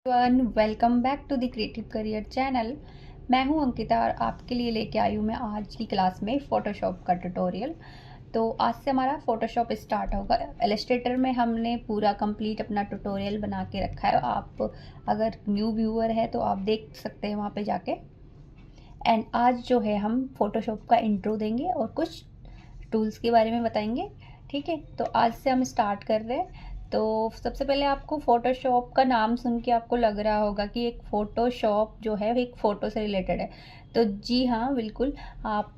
Welcome back to the creative career channel. मैं हूं अंकिता और आपके लिए लेके आई हूं मैं आज की क्लास में फ़ोटोशॉप का ट्यूटोरियल। तो आज से हमारा फ़ोटोशॉप स्टार्ट होगा। इलस्ट्रेटर में हमने पूरा कंप्लीट अपना ट्यूटोरियल बना के रखा है। आप अगर न्यू व्यूअर है तो आप देख सकते हैं वहां पे जाके। एंड आज जो है हम फ़ोटोशॉप का इंट्रो देंगे और कुछ टूल्स के बारे में बताएंगे। ठीक है, तो आज से हम स्टार्ट कर रहे हैं। तो सबसे पहले आपको फ़ोटोशॉप का नाम सुन के आपको लग रहा होगा कि एक फ़ोटोशॉप जो है एक फ़ोटो से रिलेटेड है। तो जी हाँ, बिल्कुल। आप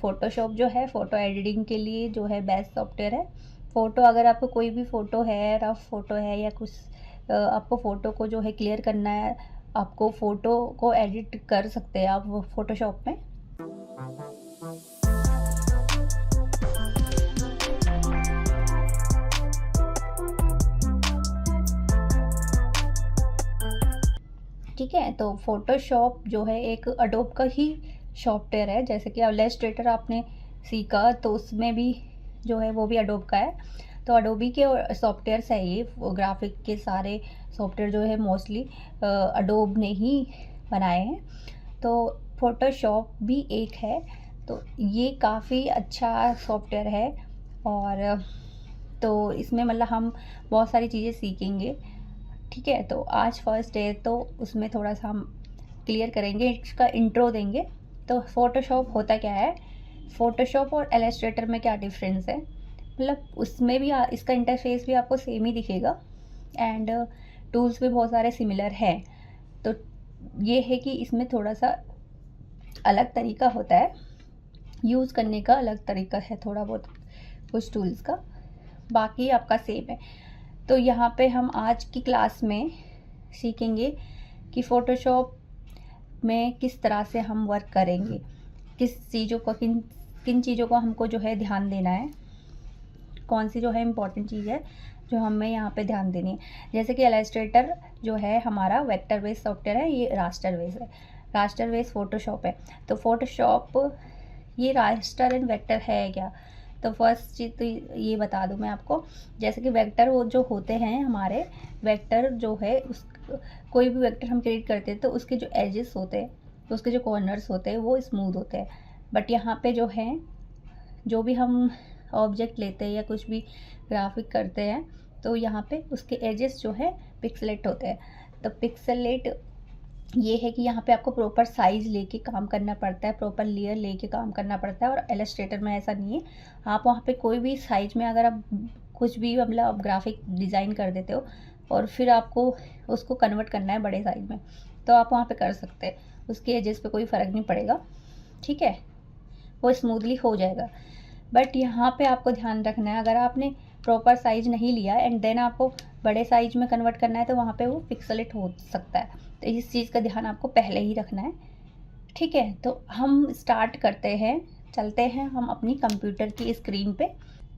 फ़ोटोशॉप जो है फ़ोटो एडिटिंग के लिए जो है बेस्ट सॉफ्टवेयर है। फ़ोटो अगर आपको कोई भी फ़ोटो है, रफ फ़ोटो है या कुछ आपको फ़ोटो को जो है क्लियर करना है, आपको फ़ोटो को एडिट कर सकते हैं आप फ़ोटोशॉप में। ठीक है, तो फ़ोटोशॉप जो है एक अडोब का ही सॉफ्टवेयर है। जैसे कि इलस्ट्रेटर आपने सीखा तो उसमें भी जो है वो भी अडोब का है। तो अडोबी के सॉफ्टवेयर्स है ये। ग्राफिक के सारे सॉफ्टवेयर जो है मोस्टली अडोब ने ही बनाए हैं। तो फ़ोटोशॉप भी एक है। तो ये काफ़ी अच्छा सॉफ्टवेयर है। और तो इसमें मतलब हम बहुत सारी चीज़ें सीखेंगे। ठीक है, तो आज फर्स्ट डे तो उसमें थोड़ा सा हम क्लियर करेंगे, इसका इंट्रो देंगे। तो फ़ोटोशॉप होता क्या है, फ़ोटोशॉप और इलस्ट्रेटर में क्या डिफरेंस है, मतलब उसमें भी इसका इंटरफेस भी आपको सेम ही दिखेगा एंड टूल्स भी बहुत सारे सिमिलर हैं। तो ये है कि इसमें थोड़ा सा अलग तरीका होता है, यूज़ करने का अलग तरीका है थोड़ा बहुत कुछ टूल्स का, बाकी आपका सेम है। तो यहाँ पे हम आज की क्लास में सीखेंगे कि फ़ोटोशॉप में किस तरह से हम वर्क करेंगे, किस चीज़ों को किन किन चीज़ों को हमको जो है ध्यान देना है, कौन सी जो है इम्पॉर्टेंट चीज़ है जो हमें यहाँ पे ध्यान देनी है। जैसे कि इलस्ट्रेटर जो है हमारा वेक्टर बेस्ड सॉफ्टवेयर है, ये रास्टर बेस है। रास्टर बेस फ़ोटोशॉप है। तो फ़ोटोशॉप ये रास्टर एंड वेक्टर है क्या, तो फर्स्ट चीज़ तो ये बता दूं मैं आपको। जैसे कि वेक्टर वो जो होते हैं हमारे, वेक्टर जो है उस कोई भी वेक्टर हम क्रिएट करते हैं तो उसके जो एजेस होते हैं, उसके जो कॉर्नर्स होते हैं वो स्मूथ होते हैं। बट यहाँ पे जो है, जो भी हम ऑब्जेक्ट लेते हैं या कुछ भी ग्राफिक करते हैं तो यहाँ पे उसके एजेस जो है पिक्सेलेट होते हैं। तो पिक्सेलेट ये है कि यहाँ पे आपको प्रॉपर साइज़ लेके काम करना पड़ता है, प्रॉपर लेयर लेके काम करना पड़ता है। और इलस्ट्रेटर में ऐसा नहीं है। आप वहाँ पे कोई भी साइज में अगर आप कुछ भी मतलब आप ग्राफिक डिज़ाइन कर देते हो और फिर आपको उसको कन्वर्ट करना है बड़े साइज में, तो आप वहाँ पे कर सकते हैं, उसके एजेस पे कोई फ़र्क नहीं पड़ेगा। ठीक है, वो स्मूथली हो जाएगा। बट यहाँ पे आपको ध्यान रखना है, अगर आपने प्रॉपर साइज़ नहीं लिया एंड देन आपको बड़े साइज में कन्वर्ट करना है तो वहाँ पे वो पिक्सेलेट हो सकता है। तो इस चीज़ का ध्यान आपको पहले ही रखना है। ठीक है, तो हम स्टार्ट करते हैं, चलते हैं हम अपनी कंप्यूटर की स्क्रीन पे।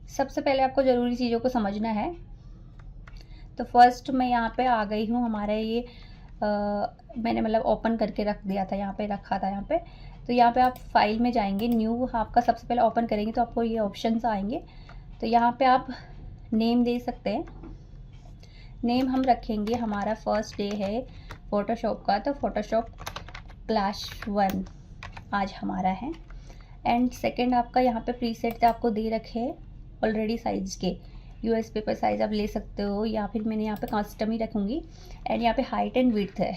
सबसे पहले आपको ज़रूरी चीज़ों को समझना है। तो फर्स्ट मैं यहाँ पे आ गई हूँ, हमारे ये मैंने मतलब ओपन करके रख दिया था, यहाँ पे रखा था यहाँ पे। तो यहाँ पे आप फाइल में जाएंगे, न्यू आपका सबसे पहले ओपन करेंगे तो आपको ये ऑप्शंस आएंगे। तो यहाँ पे आप नेम दे सकते हैं। नेम हम रखेंगे, हमारा फर्स्ट डे है फ़ोटोशॉप का, तो फ़ोटोशॉप क्लास 1 आज हमारा है। एंड सेकंड आपका यहाँ पे प्रीसेट आपको दे रखे हैं ऑलरेडी साइज़ के, यूएस पेपर साइज़ आप ले सकते हो या फिर मैंने यहाँ पे कस्टम ही रखूँगी। एंड यहाँ पे हाइट एंड विड्थ है।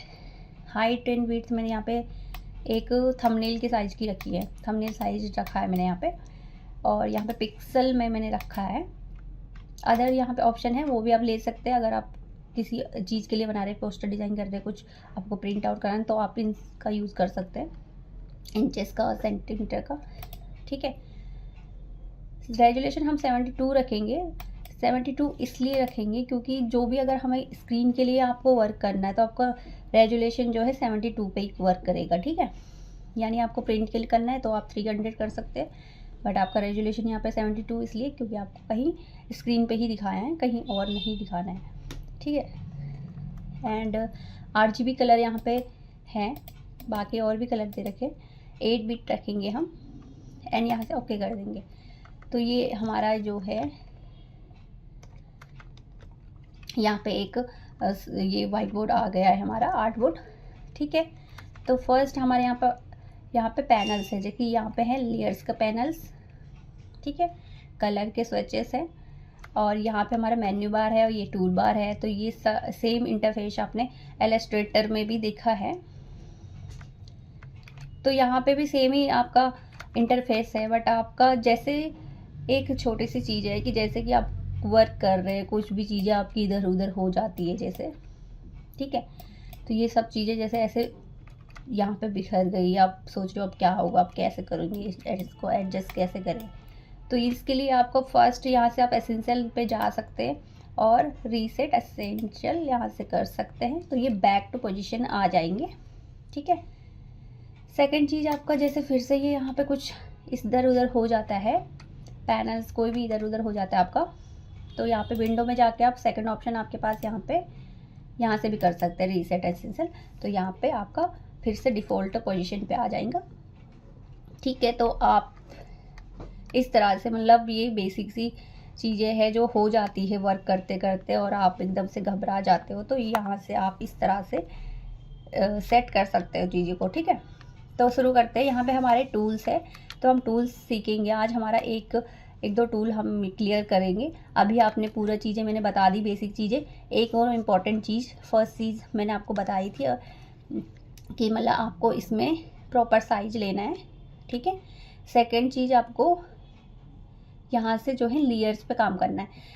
हाइट एंड विड्थ मैंने यहाँ पे एक थंबनेल की साइज़ की रखी है, थंबनेल साइज रखा है मैंने यहाँ पे। और यहाँ पे पिक्सल में मैंने रखा है। अदर यहाँ पे ऑप्शन है वो भी आप ले सकते हैं, अगर आप किसी चीज़ के लिए बना रहे, पोस्टर डिज़ाइन कर रहे, कुछ आपको प्रिंट आउट कराना तो आप इनका यूज़ कर सकते हैं, इंचेस का, सेंटीमीटर का। ठीक है, रेजुलेशन हम 72 रखेंगे। 72 इसलिए रखेंगे क्योंकि जो भी अगर हमें स्क्रीन के लिए आपको वर्क करना है तो आपका रेजुलेशन जो है 72 पे ही वर्क करेगा। ठीक है, यानी आपको प्रिंट के लिए करना है तो आप 300 कर सकते हैं, बट आपका रेजुलेशन यहाँ पे 72 इसलिए क्योंकि आपको कहीं स्क्रीन पे ही दिखाया है, कहीं और नहीं दिखाना है। ठीक है, एंड RGB कलर यहाँ पे हैं, बाकी और भी कलर दे रखे। 8 बिट रखेंगे हम एंड यहाँ से ओके कर देंगे। तो ये हमारा जो है यहाँ पे एक ये वाइट बोर्ड आ गया है हमारा आर्ट बोर्ड। ठीक है, तो फर्स्ट हमारे यहाँ पे पैनल्स है, जैसे कि यहाँ पे है लेयर्स का पैनल्स। ठीक है, कलर के स्विचेस है, और यहाँ पे हमारा मेन्यू बार है और ये टूल बार है। तो ये सेम इंटरफेस आपने इलस्ट्रेटर में भी देखा है, तो यहाँ पे भी सेम ही आपका इंटरफेस है। बट आपका जैसे एक छोटी सी चीज़ है कि जैसे कि आप वर्क कर रहे हैं, कुछ भी चीज़ें आपकी इधर उधर हो जाती है जैसे, ठीक है, तो ये सब चीज़ें जैसे ऐसे यहाँ पे बिखर गई, आप सोच रहे हो अब क्या होगा, आप कैसे करेंगे इसको एडजस्ट कैसे करें। तो इसके लिए आपको फर्स्ट यहाँ से आप एसेंशियल पे जा सकते हैं और रीसेट एसेंशियल यहाँ से कर सकते हैं, तो ये बैक टू पोजीशन आ जाएंगे। ठीक है, सेकंड चीज़ आपका जैसे फिर से ये यहाँ पे कुछ इधर उधर हो जाता है, पैनल्स कोई भी इधर उधर हो जाता है आपका, तो यहाँ पे विंडो में जाके आप सेकंड ऑप्शन आपके पास यहाँ से भी कर सकते हैं रीसेट एसेंशियल। तो यहाँ पे आपका फिर से डिफ़ॉल्ट पोजीशन पे आ जाएगा। ठीक है, तो आप इस तरह से, मतलब ये बेसिक सी चीज़ें हैं जो हो जाती है वर्क करते करते और आप एकदम से घबरा जाते हो, तो यहाँ से आप इस तरह से सेट कर सकते हो चीज़ों को। ठीक है, तो शुरू करते हैं। यहाँ पे हमारे टूल्स है, तो हम टूल्स सीखेंगे आज। हमारा एक दो टूल हम क्लियर करेंगे। अभी आपने पूरा चीज़ें मैंने बता दी, बेसिक चीज़ें। एक और इम्पॉर्टेंट चीज़, फर्स्ट चीज़ मैंने आपको बताई थी कि मतलब आपको इसमें प्रॉपर साइज लेना है। ठीक है, सेकंड चीज़ आपको यहाँ से जो है लेयर्स पे काम करना है।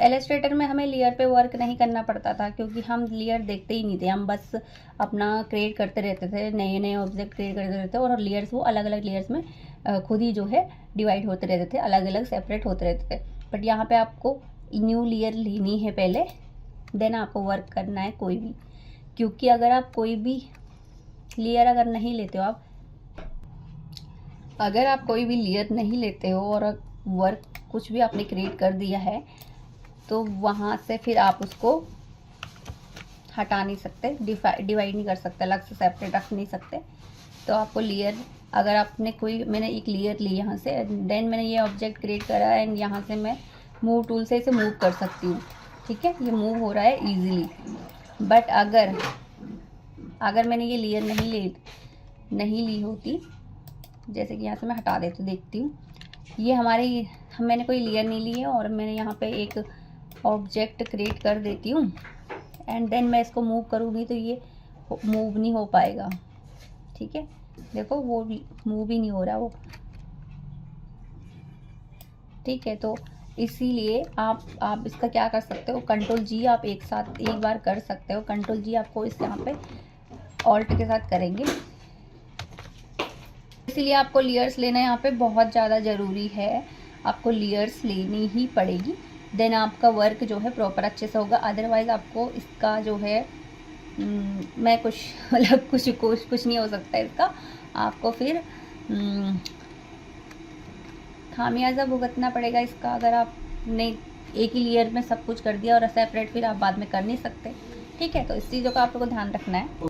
इलस्ट्रेटर में हमें लेयर पे वर्क नहीं करना पड़ता था, क्योंकि हम लेयर देखते ही नहीं थे, हम बस अपना क्रिएट करते रहते थे, नए नए ऑब्जेक्ट क्रिएट करते रहते थे, और लेयर्स वो अलग अलग लेयर्स में खुद ही जो है डिवाइड होते रहते थे, अलग अलग सेपरेट होते रहते थे। बट यहाँ पे आपको न्यू लेयर लेनी है पहले, देन आपको वर्क करना है कोई भी, क्योंकि अगर आप कोई भी लेयर अगर नहीं लेते हो, अगर आप कोई भी लेयर नहीं लेते हो और वर्क कुछ भी आपने क्रिएट कर दिया है, तो वहाँ से फिर आप उसको हटा नहीं सकते, डिवाइड नहीं कर सकते, अलग से सेपरेट रख नहीं सकते। तो आपको लेयर, अगर आपने मैंने एक लेयर ली यहाँ से, देन मैंने ये ऑब्जेक्ट क्रिएट करा एंड यहाँ से मैं मूव टूल से इसे मूव कर सकती हूँ। ठीक है, ये मूव हो रहा है इजीली। बट अगर मैंने ये लेयर नहीं ली होती, जैसे कि यहाँ से मैं हटा देखती हूँ, ये मैंने कोई लेयर नहीं ली है और मैंने यहाँ पे एक ऑब्जेक्ट क्रिएट कर देती हूँ एंड देन मैं इसको मूव करूँगी तो ये मूव नहीं हो पाएगा। ठीक है, देखो वो भी मूव ही नहीं हो रहा वो। ठीक है, तो इसीलिए आप इसका क्या कर सकते हो, कंट्रोल जी आप एक बार कर सकते हो। कंट्रोल जी आपको इस यहाँ पे ऑल्ट के साथ करेंगे, इसीलिए आपको लेयर्स लेना यहाँ पे बहुत ज़्यादा ज़रूरी है। आपको लेयर्स लेनी ही पड़ेगी, देन आपका वर्क जो है प्रॉपर अच्छे से होगा। अदरवाइज़ आपको इसका जो है मैं कुछ मतलब कुछ नहीं हो सकता इसका, आपको फिर खामियाजा भुगतना पड़ेगा इसका, अगर आपने एक ही लेयर में सब कुछ कर दिया और सेपरेट फिर आप बाद में कर नहीं सकते। ठीक है, तो इस चीज़ों का आप लोगों को ध्यान रखना है।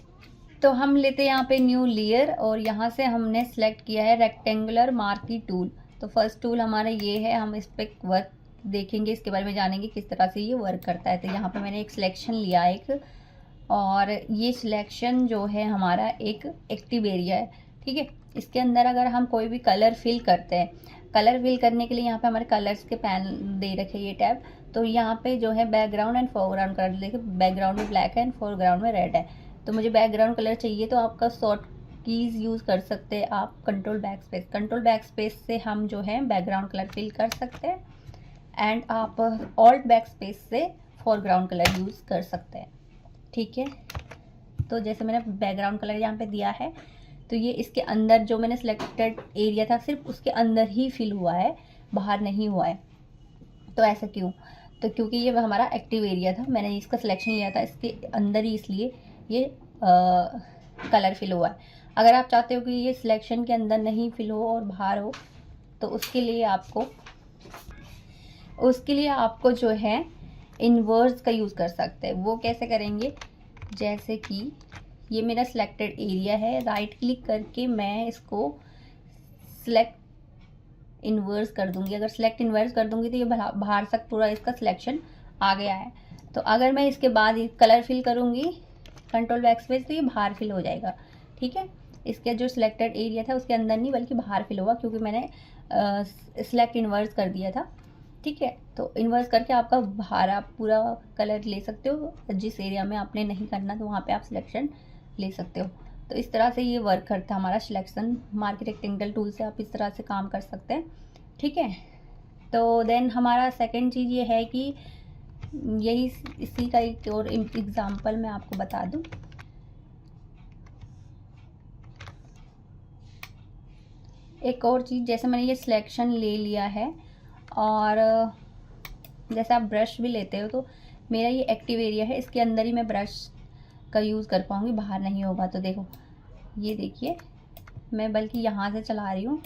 तो हम लेते हैं यहाँ पे न्यू लेयर और यहाँ से हमने सेलेक्ट किया है रेक्टेंगुलर मार्की टूल। तो फर्स्ट टूल हमारा ये है, हम इस पर वर्क देखेंगे, इसके बारे में जानेंगे किस तरह से ये वर्क करता है। तो यहाँ पे मैंने एक सिलेक्शन लिया एक, और ये सिलेक्शन जो है हमारा एक एक्टिव एरिया है। ठीक है, इसके अंदर अगर हम कोई भी कलर फिल करते हैं, कलर फिल करने के लिए यहाँ पे हमारे कलर्स के पैन दे रखे ये टैब। तो यहाँ पे जो है बैकग्राउंड एंड फोरग्राउंड कलर, देखिए बैकग्राउंड में ब्लैक है एंड फोरग्राउंड में रेड है। तो मुझे बैकग्राउंड कलर चाहिए, तो आपका शॉर्ट कीज़ यूज़ कर सकते हैं आप, कंट्रोल बैक स्पेस से हम जो है बैकग्राउंड कलर फिल कर सकते हैं, एंड आप ऑल्ट बैक स्पेस से फोरग्राउंड कलर यूज़ कर सकते हैं। ठीक है, तो जैसे मैंने बैकग्राउंड कलर यहाँ पे दिया है, तो ये इसके अंदर जो मैंने सिलेक्टेड एरिया था सिर्फ उसके अंदर ही फिल हुआ है, बाहर नहीं हुआ है। तो ऐसा क्यों? तो क्योंकि ये हमारा एक्टिव एरिया था, मैंने इसका सिलेक्शन लिया था इसके अंदर ही, इसलिए ये कलर फिल हुआ है। अगर आप चाहते हो कि ये सिलेक्शन के अंदर नहीं फिल हो और बाहर हो, तो उसके लिए आपको जो है इन्वर्स का यूज़ कर सकते हैं। वो कैसे करेंगे, जैसे कि ये मेरा सिलेक्टेड एरिया है, राइट क्लिक करके मैं इसको सिलेक्ट इन्वर्स कर दूंगी। अगर सिलेक्ट इन्वर्स कर दूंगी तो ये बाहर तक पूरा इसका सिलेक्शन आ गया है। तो अगर मैं इसके बाद कलर फिल करूँगी कंट्रोल बैकस्पेस तो ये बाहर फिल हो जाएगा। ठीक है, इसके जो सिलेक्टेड एरिया था उसके अंदर नहीं बल्कि बाहर फिल हुआ, क्योंकि मैंने सिलेक्ट इन्वर्स कर दिया था। ठीक है, तो इन्वर्स करके आपका बाहर आप पूरा कलर ले सकते हो, जिस एरिया में आपने नहीं करना तो वहाँ पे आप सिलेक्शन ले सकते हो। तो इस तरह से ये वर्क करता है हमारा सिलेक्शन। मार्की रेक्टेंगल टूल से आप इस तरह से काम कर सकते हैं। ठीक है, तो देन हमारा सेकेंड चीज़ ये है कि यही इसी का एक और एग्जांपल मैं आपको बता दूं। एक और चीज़, जैसे मैंने ये सिलेक्शन ले लिया है और जैसे आप ब्रश भी लेते हो तो मेरा ये एक्टिव एरिया है, इसके अंदर ही मैं ब्रश का यूज़ कर पाऊँगी, बाहर नहीं होगा। तो देखो, ये देखिए मैं बल्कि यहाँ से चला रही हूँ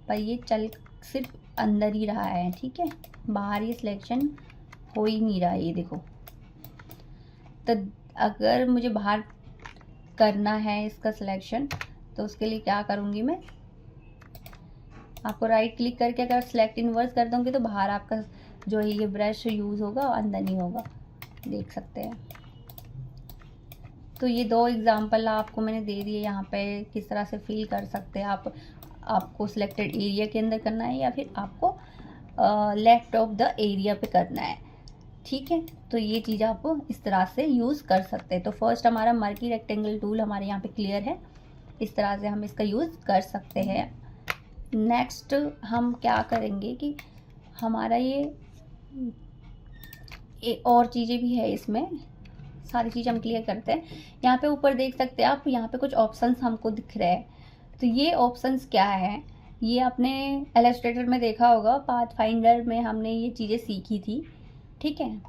पर ये चल सिर्फ अंदर ही रहा है। ठीक है, बाहर ये सिलेक्शन हो ही नहीं रहा है, ये देखो। तो अगर मुझे बाहर करना है इसका सिलेक्शन तो उसके लिए क्या करूँगी मैं, आपको राइट क्लिक करके अगर सिलेक्ट इन्वर्स कर दूँगी तो बाहर आपका जो है ये ब्रश यूज़ होगा, अंदर नहीं होगा, देख सकते हैं। तो ये दो एग्जांपल आपको मैंने दे दिए यहाँ पे, किस तरह से फील कर सकते हैं आप। आपको सिलेक्टेड एरिया के अंदर करना है या फिर आपको लेफ्ट ऑफ द एरिया पे करना है। ठीक है, तो ये चीज़ आप इस तरह से यूज़ कर सकते हैं। तो फर्स्ट हमारा मार्की रेक्टेंगल टूल हमारे यहाँ पे क्लियर है, इस तरह से हम इसका यूज़ कर सकते हैं। नेक्स्ट हम क्या करेंगे कि हमारा ये और चीज़ें भी है इसमें, सारी चीज़ हम क्लियर करते हैं। यहाँ पे ऊपर देख सकते हैं आप, यहाँ पे कुछ ऑप्शंस हमको दिख रहे हैं। तो ये ऑप्शंस क्या है, ये आपने इलस्ट्रेटर में देखा होगा, पाथ फाइंडर में हमने ये चीज़ें सीखी थी। ठीक है,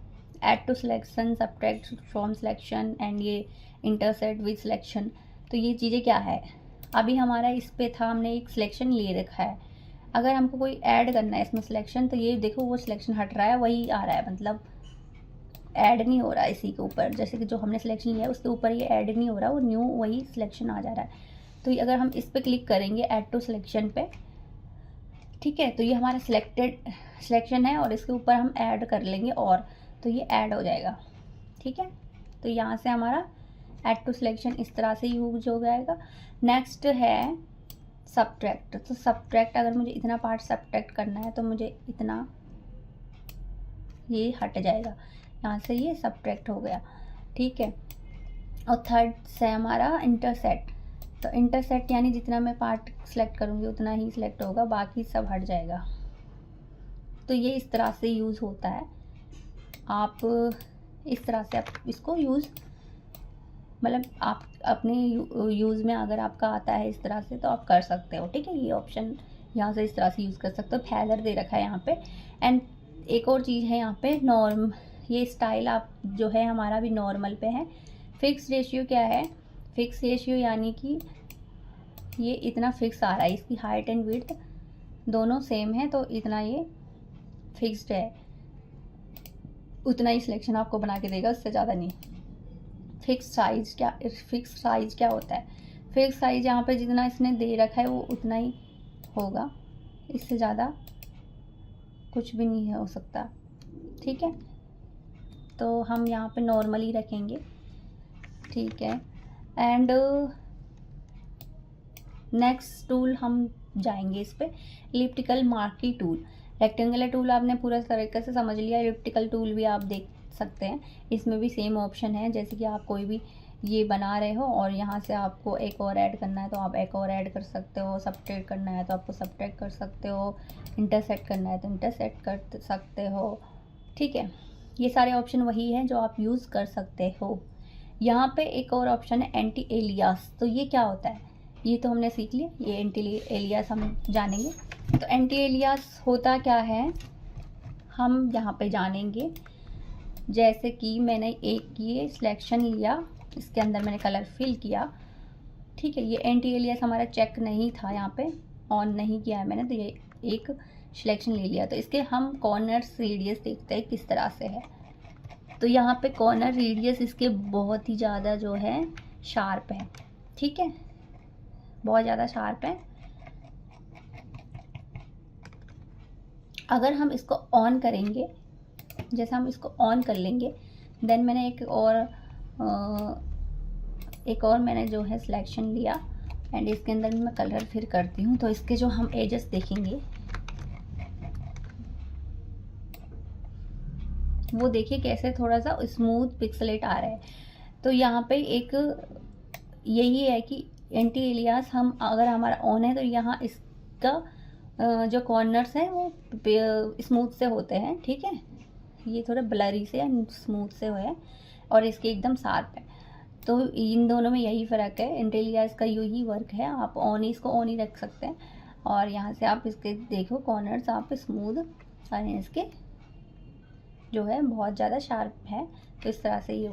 add to selection, subtract from selection and ये इंटरसेक्ट विद सिलेक्शन। तो ये चीज़ें क्या है, अभी हमारा इस पे था, हमने एक सिलेक्शन ले रखा है। अगर हमको कोई ऐड करना है इसमें सिलेक्शन, तो ये देखो वो सिलेक्शन हट रहा है, वही आ रहा है, मतलब ऐड नहीं हो रहा है इसी के ऊपर। जैसे कि जो हमने सिलेक्शन लिया है उसके ऊपर ये ऐड नहीं हो रहा, वो न्यू वही सिलेक्शन आ जा रहा है। तो अगर हम इस पर क्लिक करेंगे ऐड टू सिलेक्शन पे, ठीक है, तो ये हमारा सिलेक्टेड सिलेक्शन है और इसके ऊपर हम ऐड कर लेंगे और तो ये ऐड हो जाएगा। ठीक है, तो यहाँ से हमारा ऐड टू सिलेक्शन इस तरह से यूज हो जाएगा। नेक्स्ट है सब्ट्रैक्ट। तो सब्ट्रैक्ट, अगर मुझे इतना पार्ट सब्ट्रैक्ट करना है तो मुझे इतना ये हट जाएगा, यहाँ से ये सब्ट्रैक्ट हो गया। ठीक है, और थर्ड से हमारा इंटरसेक्ट। तो इंटरसेक्ट यानी जितना मैं पार्ट सेलेक्ट करूँगी उतना ही सिलेक्ट होगा, बाकी सब हट जाएगा। तो ये इस तरह से यूज़ होता है। आप इस तरह से आप इसको यूज़, मतलब आप अपने यूज़ में अगर आपका आता है इस तरह से तो आप कर सकते हो। ठीक है, ये ऑप्शन यहाँ से इस तरह से यूज़ कर सकते हो। फैदर दे रखा है यहाँ पे। एंड एक और चीज़ है यहाँ पे नॉर्म, ये स्टाइल आप जो है हमारा भी नॉर्मल पे है। फिक्स रेशियो क्या है, फिक्स रेशियो यानी कि ये इतना फिक्स आ रहा है, इसकी हाइट एंड विड्थ दोनों सेम है तो इतना ये फिक्स्ड है, उतना ही सिलेक्शन आपको बना के देगा, उससे ज़्यादा नहीं। फिक्स साइज़ क्या, फिक्स साइज़ क्या होता है, फिक्स साइज़ यहाँ पे जितना इसने दे रखा है वो उतना ही होगा, इससे ज़्यादा कुछ भी नहीं हो सकता। ठीक है, तो हम यहाँ पे नॉर्मली रखेंगे। ठीक है, एंड नेक्स्ट टूल हम जाएंगे इस पे, elliptical marquee tool. Rectangular tool आपने पूरा तरीके से समझ लिया, इलिप्टिकल टूल भी आप देख सकते हैं, इसमें भी सेम ऑप्शन है। जैसे कि आप कोई भी ये बना रहे हो और यहाँ से आपको एक और ऐड करना है तो आप एक और ऐड कर सकते हो, सब्ट्रैक्ट करना है तो आपको सब्ट्रैक्ट कर सकते हो, इंटरसेक्ट करना है तो इंटरसेक्ट कर सकते हो। ठीक है, ये सारे ऑप्शन वही हैं जो आप यूज़ कर सकते हो। यहाँ पे एक और ऑप्शन है एंटी एलियास। तो ये क्या होता है, ये तो हमने सीख लिया, ये एंटी एलियास हम जानेंगे। तो एंटी एलियास होता क्या है हम यहाँ पे जानेंगे। जैसे कि मैंने एक ये सिलेक्शन लिया, इसके अंदर मैंने कलर फिल किया। ठीक है, ये एंटी एलियास हमारा चेक नहीं था, यहाँ पे ऑन नहीं किया है मैंने, तो ये एक सिलेक्शन ले लिया। तो इसके हम कॉर्नर्स रेडियस देखते हैं किस तरह से है। तो यहाँ पे कॉर्नर रेडियस इसके बहुत ही ज़्यादा जो है शार्प है। ठीक है, बहुत ज़्यादा शार्प है। अगर हम इसको ऑन करेंगे, जैसे हम इसको ऑन कर लेंगे देन मैंने एक और मैंने जो है सिलेक्शन लिया एंड इसके अंदर मैं कलर फिर करती हूँ। तो इसके जो हम एजेस देखेंगे वो देखिए कैसे थोड़ा सा स्मूथ पिक्सलेट आ रहा है। तो यहाँ पे एक यही है कि एंटी एलियास हम अगर हमारा ऑन है तो यहाँ इसका जो कॉर्नर्स हैं वो स्मूथ से होते हैं, ठीक है। ये थोड़ा ब्लरी से स्मूथ से है और इसके एकदम शार्प है। तो इन दोनों में यही फ़र्क है। एंटी एलियास का यही वर्क है, आप ऑन ही इसको ऑन ही रख सकते हैं और यहाँ से आप इसके देखो कॉर्नर्स आप स्मूथ और इसके जो है बहुत ज़्यादा शार्प है। तो इस तरह से ये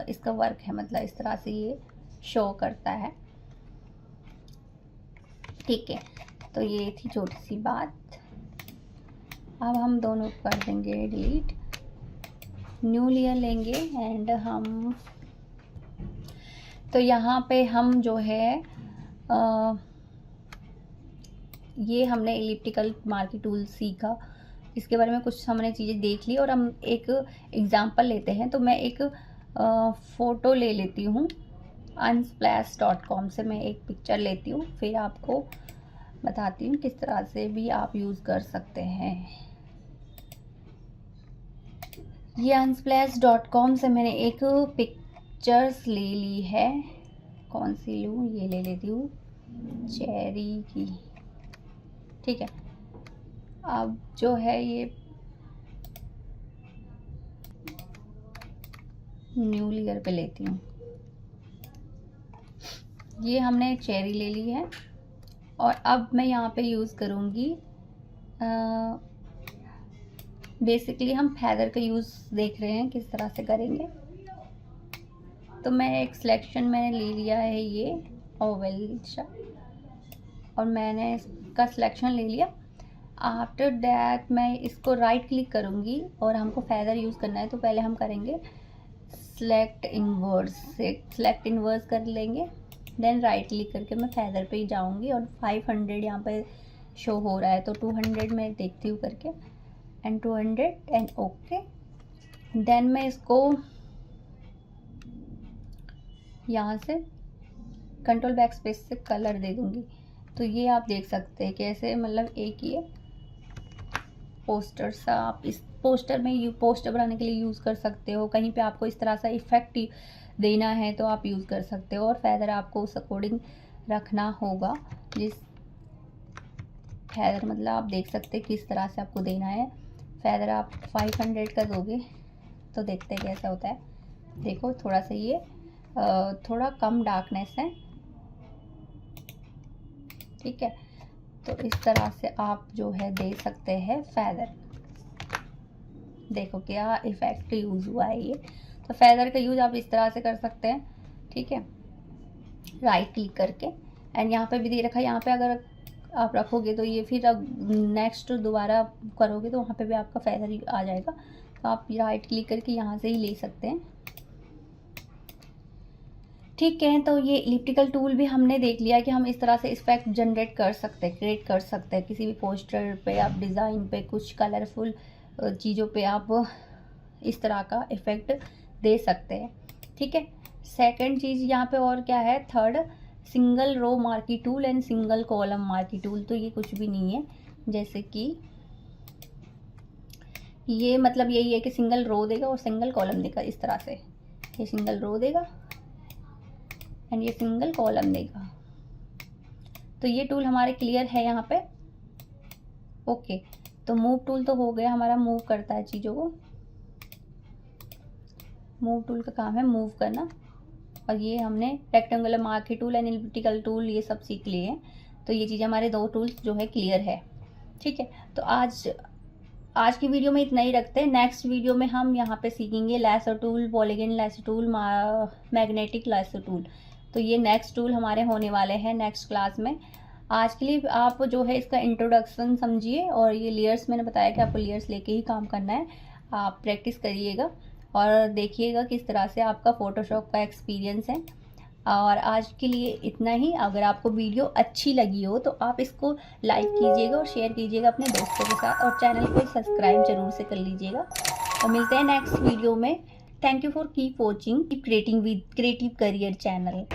इसका वर्क है, मतलब इस तरह से ये शो करता है, ठीक है। तो ये थी छोटी सी बात। अब हम दोनों कर देंगे डिलीट, न्यू लेयर लेंगे एंड हम तो यहाँ पे हम जो है ये हमने एलिप्टिकल मार्की टूल सीखा, इसके बारे में कुछ हमने चीज़ें देख ली और हम एक एग्जांपल लेते हैं। तो मैं एक फ़ोटो ले लेती हूँ, unsplash.com से मैं एक पिक्चर लेती हूँ, फिर आपको बताती हूँ किस तरह से भी आप यूज़ कर सकते हैं। ये unsplash.com से मैंने एक पिक्चर्स ले ली है, कौन सी लूँ, ये ले लेती हूँ चेरी की, ठीक है। अब जो है ये न्यू लेयर पे लेती हूँ, ये हमने चेरी ले ली है और अब मैं यहाँ पे यूज़ करूँगी बेसिकली हम फैदर का यूज़ देख रहे हैं किस तरह से करेंगे। तो मैं एक सिलेक्शन मैंने ले लिया है ये ओवल सा और मैंने इसका सिलेक्शन ले लिया। आफ्टर दैट मैं इसको राइट क्लिक करूँगी और हमको फैदर यूज़ करना है। तो पहले हम करेंगे सेलेक्ट इनवर्स, सेलेक्ट इनवर्स कर लेंगे, देन राइट क्लिक करके मैं फैदर पे ही जाऊँगी और 500 यहाँ पे शो हो रहा है तो 200 मैं देखती हूँ करके एंड 200 एंड ओके। देन मैं इसको यहाँ से कंट्रोल बैक स्पेस से कलर दे दूँगी। तो ये आप देख सकते हैं कैसे, मतलब एक ये पोस्टर सा आप इस पोस्टर में पोस्टर बनाने के लिए यूज़ कर सकते हो। कहीं पे आपको इस तरह सा इफ़ेक्ट देना है तो आप यूज़ कर सकते हो और फैदर आपको उस अकॉर्डिंग रखना होगा। जिस फैदर मतलब आप देख सकते हैं किस तरह से आपको देना है। फैदर आप 500 का दोगे तो देखते हैं कैसा होता है। देखो थोड़ा सा ये थोड़ा कम डार्कनेस है, ठीक है। तो इस तरह से आप जो है दे सकते हैं फैदर। देखो क्या इफ़ेक्ट यूज़ हुआ है ये। तो फैदर का यूज़ आप इस तरह से कर सकते हैं, ठीक है, राइट क्लिक करके। एंड यहाँ पे भी दे रखा है, यहाँ पे अगर आप रखोगे तो ये फिर अब नेक्स्ट दोबारा करोगे तो वहाँ पे भी आपका फैदर आ जाएगा। तो आप राइट क्लिक करके यहाँ से ही ले सकते हैं, ठीक है। तो ये इलिप्टिकल टूल भी हमने देख लिया कि हम इस तरह से इफेक्ट जनरेट कर सकते हैं, क्रिएट कर सकते हैं। किसी भी पोस्टर पे आप डिज़ाइन पे कुछ कलरफुल चीज़ों पे आप इस तरह का इफ़ेक्ट दे सकते हैं, ठीक है। सेकंड चीज़ यहाँ पे और क्या है, third single row marquee tool and single column marquee tool. तो ये कुछ भी नहीं है, जैसे कि ये मतलब यही है कि सिंगल रो देगा और सिंगल कॉलम देगा। इस तरह से ये सिंगल रो देगा एंड ये सिंगल कॉलम देगा। तो ये टूल हमारे क्लियर है यहाँ पे, ओके। तो मूव टूल तो हो गया हमारा, मूव करता है चीज़ों को। मूव टूल का काम है मूव करना। और ये हमने rectangular marquee tool and elliptical tool ये सब सीख लिए हैं। तो ये चीज़ हमारे दो टूल्स जो है क्लियर है, ठीक है। तो आज की वीडियो में इतना ही रखते हैं। नेक्स्ट वीडियो में हम यहाँ पे सीखेंगे lasso tool, polygon lasso tool, magnetic lasso tool. तो ये नेक्स्ट टूल हमारे होने वाले हैं नेक्स्ट क्लास में। आज के लिए आप जो है इसका इंट्रोडक्शन समझिए और ये लेयर्स मैंने बताया कि आपको लेयर्स लेके ही काम करना है। आप प्रैक्टिस करिएगा और देखिएगा किस तरह से आपका फ़ोटोशॉप का एक्सपीरियंस है। और आज के लिए इतना ही। अगर आपको वीडियो अच्छी लगी हो तो आप इसको लाइक कीजिएगा और शेयर कीजिएगा अपने दोस्तों के साथ और चैनल को सब्सक्राइब जरूर से कर लीजिएगा। और मिलते हैं नेक्स्ट वीडियो में। Thank you for keep watching keep creating with creative career channel.